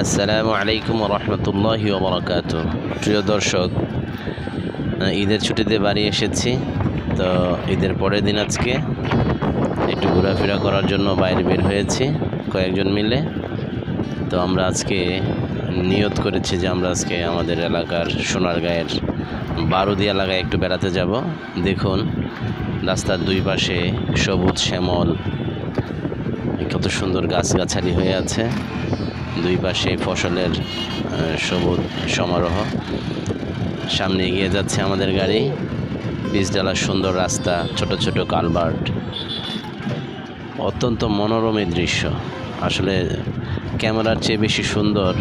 আসসালামু আলাইকুম রহমতুল্লাহি ওবরাকাতু। প্রিয় দর্শক, ঈদের ছুটিতে বাড়ি এসেছি। তো ঈদের পরের দিন আজকে একটু ঘোরাফেরা করার জন্য বাইরে বের হয়েছি কয়েকজন মিলে। তো আমরা আজকে নিয়ত করেছি যে আমরা আজকে আমাদের এলাকার সোনারগাঁয়ের বারুদি এলাকায় একটু বেড়াতে যাব। দেখুন রাস্তার দুই পাশে সবুজ শ্যামল কত সুন্দর গাছগাছালি হয়ে আছে, দুই পাশে ফসলের সবুজ সমারোহ। সামনে এগিয়ে যাচ্ছে আমাদের গাড়ি, পিচঢালা সুন্দর রাস্তা, ছোট ছোট কালভার্ট, অত্যন্ত মনোরম এই দৃশ্য। আসলে ক্যামেরার চেয়ে বেশি সুন্দর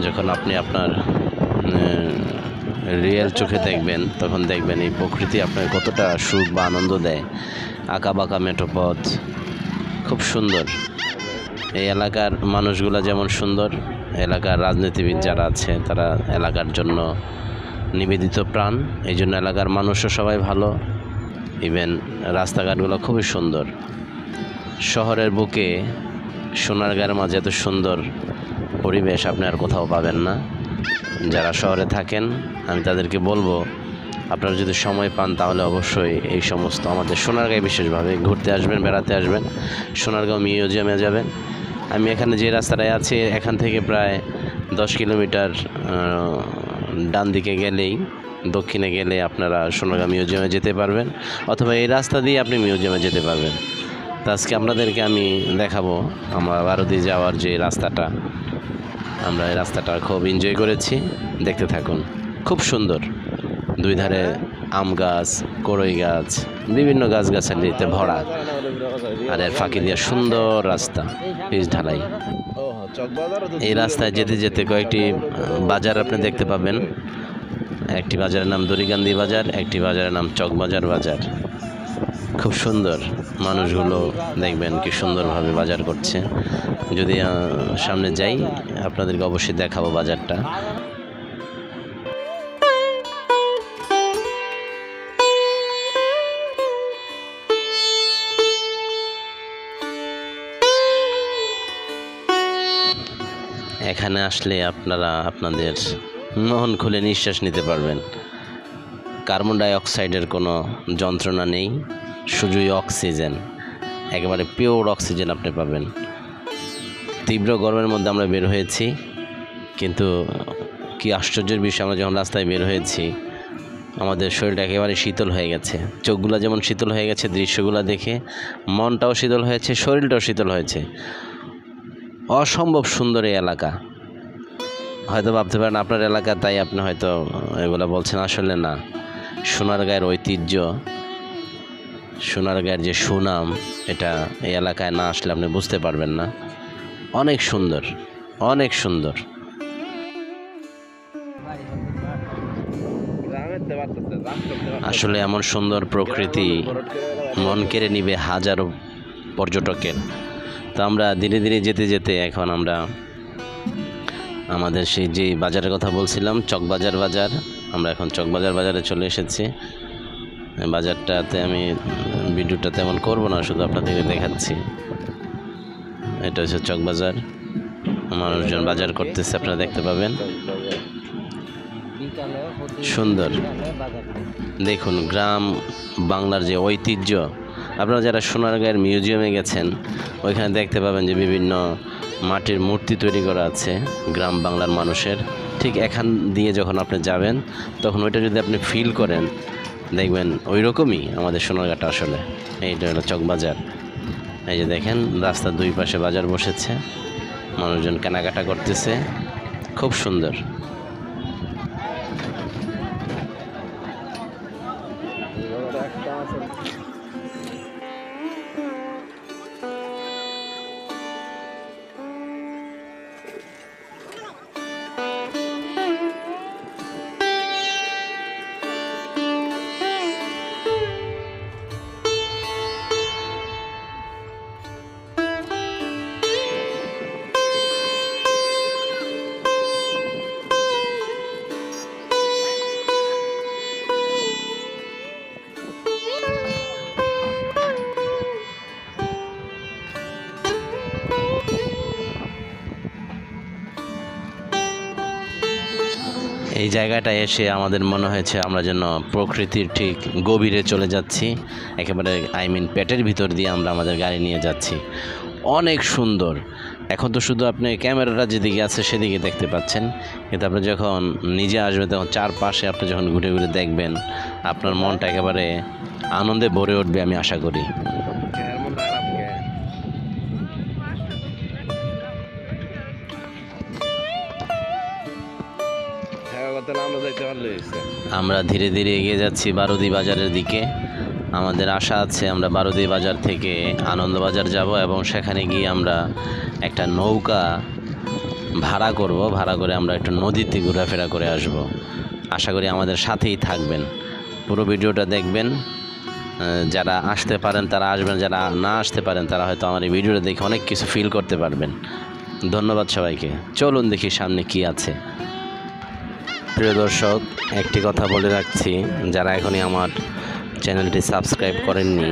যখন আপনি আপনার রিয়েল চোখে দেখবেন, তখন দেখবেন এই প্রকৃতি আপনাকে কতটা সুখ বা আনন্দ দেয়। আঁকা বাঁকা মেঠো পথ, খুব সুন্দর। এই এলাকার মানুষগুলো যেমন সুন্দর, এলাকার রাজনীতিবিদ যারা আছে তারা এলাকার জন্য নিবেদিত প্রাণ। এই জন্য এলাকার মানুষও সবাই ভালো। ইভেন রাস্তাঘাটগুলো খুবই সুন্দর। শহরের বুকে সোনারগাঁয়ের মাঝে এত সুন্দর পরিবেশ আপনি আর কোথাও পাবেন না। যারা শহরে থাকেন আমি তাদেরকে বলবো, আপনারা যদি সময় পান তাহলে অবশ্যই এই সমস্ত আমাদের সোনারগাঁয়ে বিশেষভাবে ঘুরতে আসবেন, বেড়াতে আসবেন। সোনারগাঁও মিউজিয়ামে যাবেন। আমি এখানে যে রাস্তাটায় আছি এখান থেকে প্রায় 10 কিলোমিটার ডান দিকে গেলেই, দক্ষিণে গেলে আপনারা সোনারগাঁও মিউজিয়ামে যেতে পারবেন, অথবা এই রাস্তা দিয়ে আপনি মিউজিয়ামে যেতে পারবেন। তো আজকে আপনাদেরকে আমি দেখাবো আমার বারুদি যাওয়ার যে রাস্তাটা। আমরা এই রাস্তাটা খুব এনজয় করেছি, দেখতে থাকুন। খুব সুন্দর, দুই ধারে আম গাছ, কড়ই গাছ, বিভিন্ন গাছগাছালিতে ভরা, আর এর ফাঁকি দিয়ে সুন্দর রাস্তা, পিচ ঢালাই। এই রাস্তায় যেতে যেতে কয়েকটি বাজার আপনি দেখতে পাবেন। একটি বাজারের নাম দড়িকান্দি বাজার, একটি বাজারের নাম চকবাজার বাজার। খুব সুন্দর, মানুষগুলো দেখবেন কি সুন্দরভাবে বাজার করছে। যদি সামনে যাই আপনাদেরকে অবশ্যই দেখাবো বাজারটা। এখানে আসলে আপনারা আপনাদের মন খুলে নিঃশ্বাস নিতে পারবেন। কার্বন ডাই অক্সাইডের কোনো যন্ত্রণা নেই, শুধুই অক্সিজেন, একেবারে পিওর অক্সিজেন আপনি পাবেন। তীব্র গরমের মধ্যে আমরা বের হয়েছি, কিন্তু কি আশ্চর্যের বিষয়, আমরা যখন রাস্তায় বের হয়েছি আমাদের শরীরটা একেবারে শীতল হয়ে গেছে। চোখগুলো যেমন শীতল হয়ে গেছে দৃশ্যগুলো দেখে, মনটাও শীতল হয়েছে, শরীরটাও শীতল হয়েছে। অসম্ভব সুন্দর এই এলাকা। হয়তো ভাবতে পারেন আপনার এলাকা তাই আপনি হয়তো এগুলো বলছেন, আসলে না। সোনারগাঁয়ের ঐতিহ্য, সোনারগাঁয়ের যে সুনাম, এটা এই এলাকায় না আসলে আপনি বুঝতে পারবেন না। অনেক সুন্দর, অনেক সুন্দর। আসলে এমন সুন্দর প্রকৃতি মন কেড়ে নিবে হাজারো পর্যটকের। তো আমরা ধীরে ধীরে যেতে যেতে এখন আমরা আমাদের সেই যে বাজারের কথা বলছিলাম, চকবাজার বাজার, আমরা এখন চকবাজার বাজারে চলে এসেছি। বাজারটাতে আমি ভিডিওটা তেমন করব না, শুধু আপনাদেরকে দেখাচ্ছি। এটা হচ্ছে চকবাজার, মানুষজন বাজার করতেছে, আপনারা দেখতে পাবেন। সুন্দর, দেখুন গ্রাম বাংলার যে ঐতিহ্য। আপনারা যারা সোনারগাঁয়ের মিউজিয়ামে গেছেন ওইখানে দেখতে পাবেন যে বিভিন্ন মাটির মূর্তি তৈরি করা আছে গ্রাম বাংলার মানুষের। ঠিক এখান দিয়ে যখন আপনি যাবেন তখন ওইটা যদি আপনি ফিল করেন, দেখবেন ওই রকমই আমাদের সোনারগাঁটা আসলে। এইটা হলো চকবাজার। এই যে দেখেন রাস্তার দুই পাশে বাজার বসেছে, মানুষজন কেনাকাটা করতেছে, খুব সুন্দর। এই জায়গাটা এসে আমাদের মনে হয়েছে আমরা যেন প্রকৃতির ঠিক গভীরে চলে যাচ্ছি, একেবারে পেটের ভিতর দিয়ে আমরা আমাদের গাড়ি নিয়ে যাচ্ছি। অনেক সুন্দর। এখন তো শুধু আপনি ক্যামেরাটা যেদিকে আছে সেদিকে দেখতে পাচ্ছেন, কিন্তু আপনি যখন নিজে আসবেন তখন চারপাশে আপনি যখন ঘুরে ঘুরে দেখবেন আপনার মনটা একেবারে আনন্দে ভরে উঠবে আমি আশা করি। আমরা ধীরে ধীরে এগিয়ে যাচ্ছি বারুদি বাজারের দিকে। আমাদের আশা আছে আমরা বারুদি বাজার থেকে আনন্দবাজার যাব এবং সেখানে গিয়ে আমরা একটা নৌকা ভাড়া করব, ভাড়া করে আমরা একটু নদীতে ঘোরাফেরা করে আসব। আশা করি আমাদের সাথেই থাকবেন, পুরো ভিডিওটা দেখবেন। যারা আসতে পারেন তারা আসবেন, যারা না আসতে পারেন তারা হয়তো আমার এই ভিডিওটা দেখে অনেক কিছু ফিল করতে পারবেন। ধন্যবাদ সবাইকে। চলুন দেখি সামনে কি আছে। প্রিয় দর্শক, একটি কথা বলে রাখছি, যারা এখনই আমার চ্যানেলটি সাবস্ক্রাইব করেননি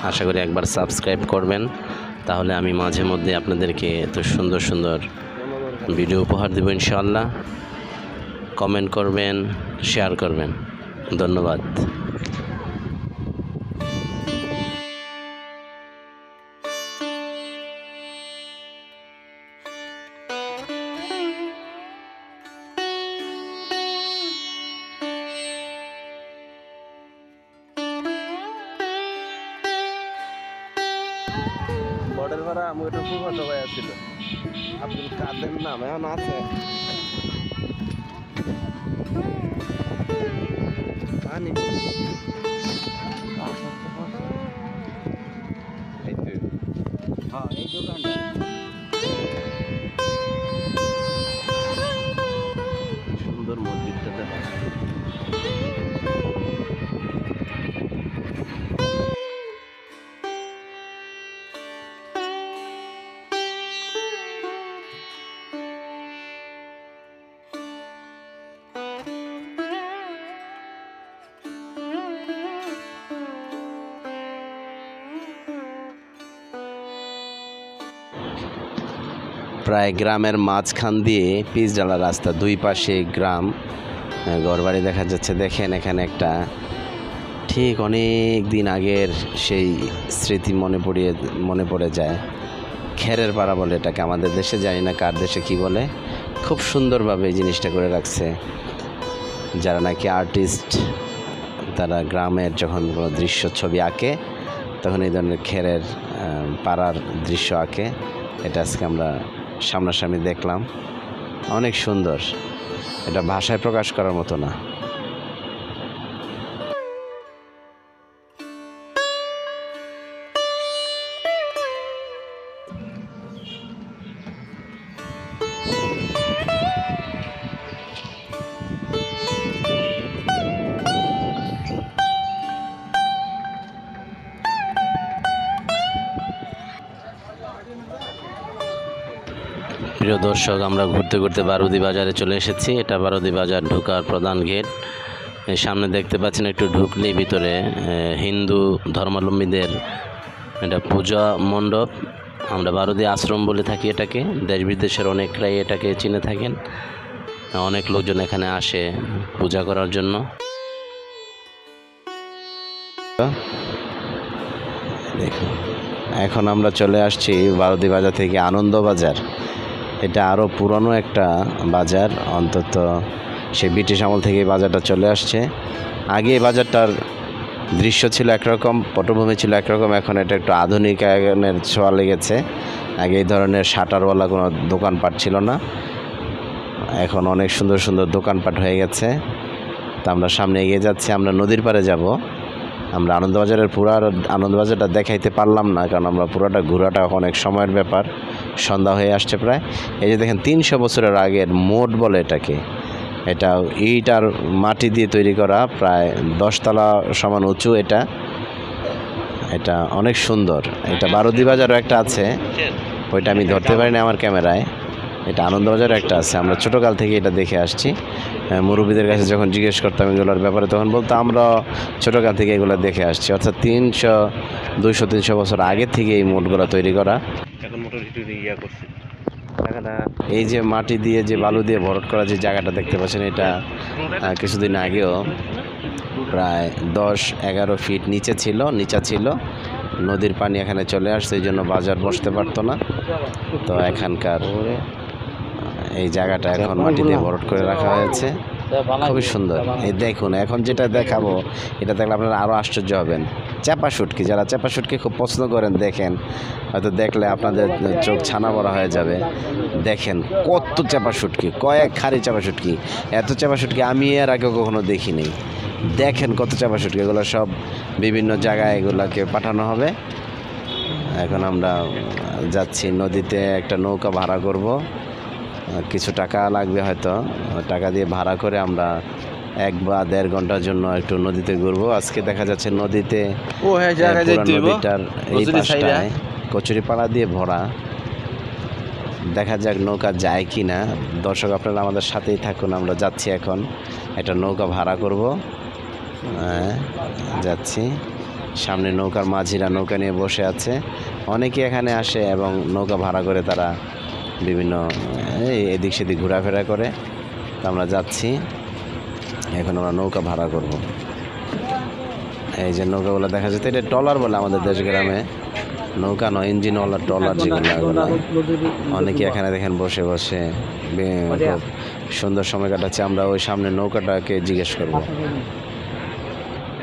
আশা করি একবার সাবস্ক্রাইব করবেন, তাহলে আমি মাঝে মধ্যে আপনাদেরকে এত সুন্দর সুন্দর ভিডিও উপহার দেব ইনশাআল্লাহ। কমেন্ট করবেন, শেয়ার করবেন। ধন্যবাদ। মডেল ভাড়া আমি ওটা খুব ভালো ভাই ছিল আব্দুল কাদের নাম এখন আছে পানি এই দোকানটা সুন্দর মসজিদটা দেখা প্রায় গ্রামের মাঝখান দিয়ে পিচ ঢালা রাস্তা, দুই পাশে গ্রাম, ঘরবাড়ি দেখা যাচ্ছে। দেখেন এখানে একটা ঠিক অনেক দিন আগের সেই স্মৃতি মনে পড়ে যায়। খেরের পাড়া বলে এটাকে, আমাদের দেশে জানি না কার দেশে কি বলে। খুব সুন্দরভাবে এই জিনিসটা করে রাখছে। যারা নাকি আর্টিস্ট তারা গ্রামের যখন কোনো দৃশ্য ছবি আঁকে তখন এই ধরনের খেরের পাড়ার দৃশ্য আঁকে। এটা আজকে আমরা সামনাসামনি দেখলাম, অনেক সুন্দর। এটা ভাষায় প্রকাশ করার মতো না। প্রিয় দর্শক, আমরা ঘুরতে ঘুরতে বারুদি বাজারে চলে এসেছি। এটা বারুদি বাজার ঢোকার প্রধান গেট। সামনে দেখতে পাচ্ছেন, একটু ঢুকলেই ভিতরে হিন্দু ধর্মাবলম্বীদের এটা পূজা মণ্ডপ। আমরা বারুদি আশ্রম বলে থাকি এটাকে। দেশ বিদেশের অনেকরাই এটাকে চিনে থাকেন। অনেক লোকজন এখানে আসে পূজা করার জন্য। এখন আমরা চলে আসছি বারুদি বাজার থেকে আনন্দবাজার। এটা আরও পুরনো একটা বাজার, অন্তত সে ব্রিটিশ আমল থেকে এই বাজারটা চলে আসছে। আগে এই বাজারটার দৃশ্য ছিল একরকম, পটভূমি ছিল একরকম, এখন এটা একটু আধুনিকায়নের ছোঁয়া লেগেছে। আগে এই ধরনের শাটারওয়ালা কোনো দোকানপাট ছিল না, এখন অনেক সুন্দর সুন্দর দোকানপাট হয়ে গেছে। তা আমরা সামনে এগিয়ে যাচ্ছি, আমরা নদীর পাড়ে যাব। আমরা আনন্দবাজারের আনন্দবাজারটা দেখাইতে পারলাম না, কারণ আমরা পুরোটা ঘোরাটা অনেক সময়ের ব্যাপার, সন্ধ্যা হয়ে আসছে প্রায়। এই যে দেখেন 300 বছরের আগের মোট বলে এটাকে। এটা ইট আর মাটি দিয়ে তৈরি করা, প্রায় 10 তলা সমান উঁচু। এটা অনেক সুন্দর। এটা বারুদি বাজারও একটা আছে, ওইটা আমি ধরতে পারি না আমার ক্যামেরায়। এটা আনন্দবাজারও একটা আছে। আমরা ছোটোকাল থেকে এটা দেখে আসছি। মুরব্বীদের কাছে যখন জিজ্ঞেস করতাম এগুলোর ব্যাপারে তখন বলতো আমরা ছোটোকাল থেকে এগুলো দেখে আসছি। অর্থাৎ 200-300 বছর আগে থেকে এই মোটগুলো তৈরি করা। এখন মোটর হিটুরি ইয়া করছে। এই যে মাটি দিয়ে যে বালু দিয়ে ভরাট করা যে জায়গাটা দেখতে পাচ্ছেন, এটা কিছুদিন আগেও প্রায় 10-11 ফিট নিচা ছিল। নদীর পানি এখানে চলে আসছে, এই জন্য বাজার বসতে পারতো না। তো এখানকার এই জায়গাটা এখন মাটি দিয়ে ভরাট করে রাখা হয়েছে, খুবই সুন্দর। এই দেখুন, এখন যেটা দেখাবো এটা দেখলে আপনারা আরও আশ্চর্য হবেন। চাপা শুটকি, যারা চাপা শুটকি খুব পছন্দ করেন, দেখেন, হয়তো দেখলে আপনাদের চোখ ছানা বড়া হয়ে যাবে। দেখেন কত চাপা শুটকি, কয়েক খারি চাপা শুটকি। এত চাপা শুটকি আমি এর আগে কখনো দেখিনি। দেখেন কত চাপা শুটকি, এগুলো সব বিভিন্ন জায়গায় এগুলোকে পাঠানো হবে। এখন আমরা যাচ্ছি নদীতে, একটা নৌকা ভাড়া করব, কিছু টাকা লাগবে হয়তো, টাকা দিয়ে ভাড়া করে আমরা 1 বা 1.5 ঘন্টার জন্য একটু নদীতে ঘুরবো। আজকে দেখা যাচ্ছে নদীতে নদীটার এই পাশটায় কচুরিপানা দিয়ে ভরা। দেখা যাক নৌকা যায় কি না। দর্শক আপনারা আমাদের সাথেই থাকুন, আমরা যাচ্ছি এখন একটা নৌকা ভাড়া করব। যাচ্ছি, সামনে নৌকার মাঝিরা নৌকা নিয়ে বসে আছে। অনেকে এখানে আসে এবং নৌকা ভাড়া করে তারা বিভিন্ন এদিক সেদিক ঘোরাফেরা করে। তো আমরা যাচ্ছি এখন, আমরা নৌকা ভাড়া করব। এই যে নৌকাগুলো দেখা যাচ্ছে, এটা ট্রলার বলে আমাদের দেশ গ্রামে, নৌকা নয়, ইঞ্জিনওয়ালা ট্রলার যেগুলো। অনেকে এখানে দেখেন বসে বসে খুব সুন্দর সময় কাটাচ্ছে। আমরা ওই সামনে নৌকাটাকে জিজ্ঞেস করবো।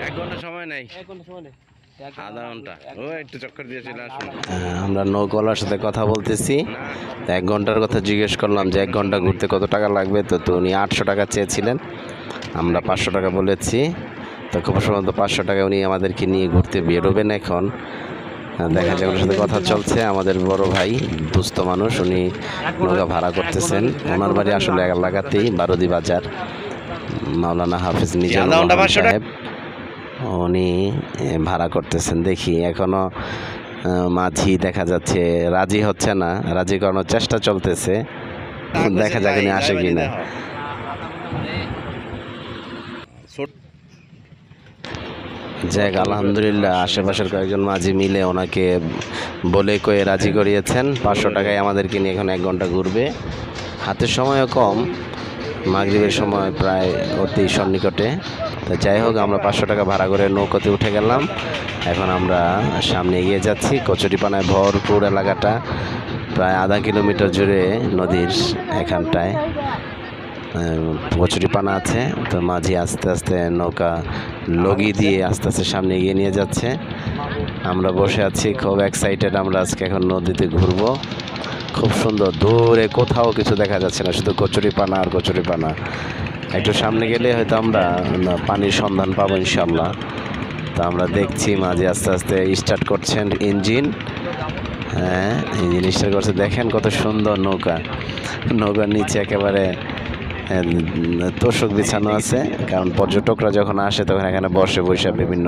1 ঘন্টা সময় নেই, আধা ঘন্টা, ও একটু চক্কর দিয়ে চলে আসুন। আমরা নৌকাওয়ালার সাথে কথা বলতেছি, 1 ঘন্টার কথা জিজ্ঞেস করলাম যে 1 ঘন্টা ঘুরতে কত টাকা লাগবে। তো উনি 800 টাকা চেয়েছিলেন, আমরা 500 টাকা বলেছি। তো খুব সম্ভবত 500 টাকা উনি আমাদেরকে নিয়ে ঘুরতে বেরোবেন এখন। দেখা যায় ওনার সাথে কথা চলছে। আমাদের বড় ভাই, দুস্থ মানুষ, উনি নৌকা ভাড়া করতেছেন। ওনার বাড়ি আসলে এলাকাতেই, বারুদি বাজার, মাওলানা হাফিজ মিজানুর সাহেব, উনি ভাড়া করতেছেন। দেখি এখনো মাঝি দেখা যাচ্ছে রাজি হচ্ছে না, রাজি করানোর চেষ্টা চলতেছে, দেখা যাক উনি আসে কিনা। যাক, আলহামদুলিল্লাহ আশেপাশের কয়েকজন মাঝি মিলে ওনাকে বলে কয়ে রাজি করিয়েছেন। 500 টাকায় আমাদেরকে নিয়ে এখন 1 ঘন্টা ঘুরবে। হাতের সময়ও কম, মাগরিবের সময় প্রায় অতি সন্নিকটে। তো যাই হোক, আমরা 500 টাকা ভাড়া করে নৌকাতে উঠে গেলাম। এখন আমরা সামনে এগিয়ে যাচ্ছি। কচুরিপানায় ভরপুর এলাকাটা, প্রায় আধা কিলোমিটার জুড়ে নদীর এখানটায় কচুরিপানা আছে। তো মাঝি আস্তে আস্তে নৌকা লগি দিয়ে আস্তে আস্তে সামনে এগিয়ে নিয়ে যাচ্ছে। আমরা বসে আছি খুব এক্সাইটেড। আমরা আজকে এখন নদীতে ঘুরবো। খুব সুন্দর, দূরে কোথাও কিছু দেখা যাচ্ছে না, শুধু কচুরিপানা আর কচুরিপানা। একটু সামনে গেলে হয়তো আমরা পানির সন্ধান পাবো ইনশাল্লাহ। তো আমরা দেখছি মাঝি আস্তে আস্তে স্টার্ট করছেন ইঞ্জিন। হ্যাঁ, ইঞ্জিন স্টার্ট করছে। দেখেন কত সুন্দর নৌকা, নৌকার নিচে একেবারে তোষক বিছানো আছে, কারণ পর্যটকরা যখন আসে তখন এখানে বসে বিভিন্ন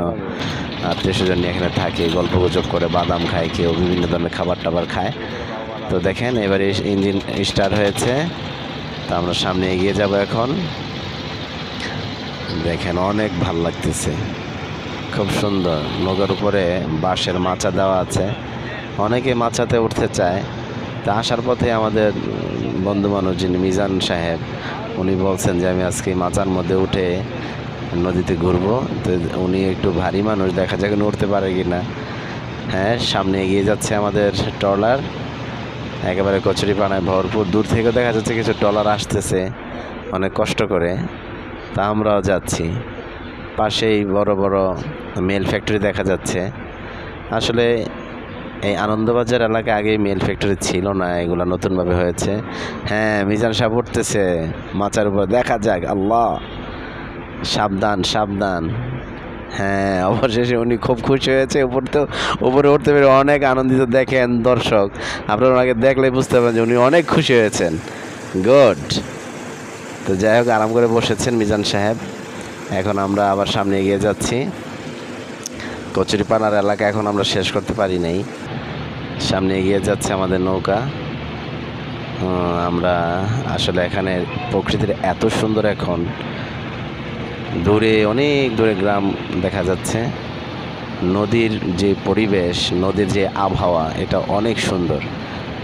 আত্মীয়স্বজন নিয়ে এখানে থাকে, গল্প গুজব করে, বাদাম খায়, কেউ বিভিন্ন ধরনের খাবার টাবার খায়। তো দেখেন এবারে ইঞ্জিন স্টার্ট হয়েছে। তো আমরা সামনে এগিয়ে যাব এখন। দেখেন অনেক ভাল লাগতেছে, খুব সুন্দর। নৌকার উপরে বাঁশের মাচা দেওয়া আছে, অনেকে মাচাতে উঠতে চায়। তা আসার পথে আমাদের বন্ধু মানুষ যিনি মিজান সাহেব, উনি বলছেন যে আমি আজকে মাচার মধ্যে উঠে নদীতে ঘুরবো। তো উনি একটু ভারী মানুষ, দেখা যাক উঠতে পারে কি না। হ্যাঁ, সামনে এগিয়ে যাচ্ছে আমাদের ট্রলার, একেবারে কচুরিপানায় ভরপুর। দূর থেকে দেখা যাচ্ছে কিছু ট্রলার আসতেছে অনেক কষ্ট করে। তা আমরাও যাচ্ছি। পাশেই বড় বড় মেল ফ্যাক্টরি দেখা যাচ্ছে। আসলে এই আনন্দবাজার এলাকায় আগেই মেল ফ্যাক্টরি ছিল না, এগুলো নতুনভাবে হয়েছে। হ্যাঁ, মিজান সাহেব উঠতেছে মাচার উপর, দেখা যাক। আল্লাহ, সাবধান সাবধান। হ্যাঁ, অবশেষে উনি খুব খুশি হয়েছে। উপরে উঠতে পেরে অনেক আনন্দিত। দেখেন দর্শক, আপনারা ওনাকে দেখলে বুঝতে পারেন যে উনি অনেক খুশি হয়েছেন। গুড। তো যাই হোক, আরাম করে বসেছেন মিজান সাহেব। এখন আমরা আবার সামনে এগিয়ে যাচ্ছি। কচুরিপানার এলাকা এখন আমরা শেষ করতে পারি নাই, সামনে এগিয়ে যাচ্ছে আমাদের নৌকা। আমরা আসলে এখানে প্রকৃতির এত সুন্দর, এখন দূরে অনেক দূরে গ্রাম দেখা যাচ্ছে। নদীর যে পরিবেশ, নদীর যে আবহাওয়া, এটা অনেক সুন্দর।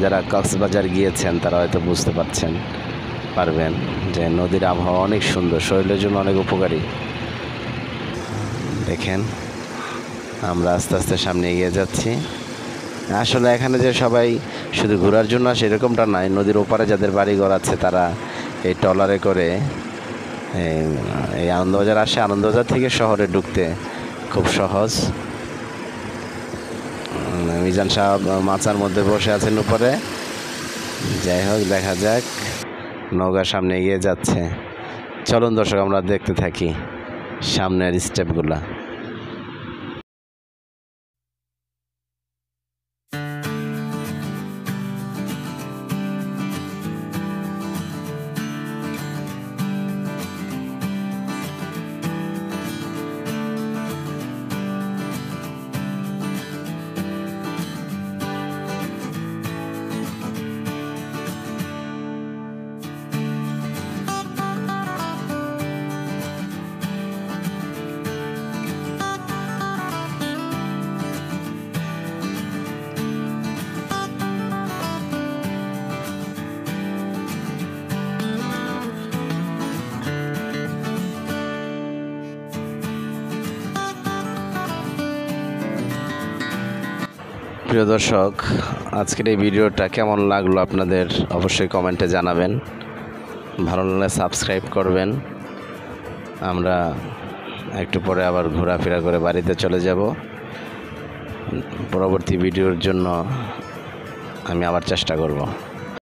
যারা কক্সবাজার গিয়েছেন তারা হয়তো বুঝতে পারবেন যে নদীর আবহাওয়া অনেক সুন্দর, শরীরের জন্য অনেক উপকারী। দেখেন আমরা আস্তে আস্তে সামনে এগিয়ে যাচ্ছি। আসলে এখানে যে সবাই শুধু ঘোরার জন্য আসে এরকমটা নয়, নদীর ওপারে যাদের বাড়িঘর আছে তারা এই ট্রলারে করে এই আনন্দবাজার আসে। আনন্দবাজার থেকে শহরে ঢুকতে খুব সহজ। মিজান সাহেব মাচার মধ্যে বসে আছেন উপরে। যাই হোক, দেখা যাক নৌকার সামনে এগিয়ে যাচ্ছে। চলুন দর্শক আমরা দেখতে থাকি সামনের স্টেপগুলা। প্রিয় দর্শক, আজকের এই ভিডিওটা কেমন লাগলো আপনাদের অবশ্যই কমেন্টে জানাবেন। ভালো লাগলে সাবস্ক্রাইব করবেন। আমরা একটু পরে আবার ঘোরাফেরা করে বাড়িতে চলে যাব। পরবর্তী ভিডিওর জন্য আমি আবার চেষ্টা করব।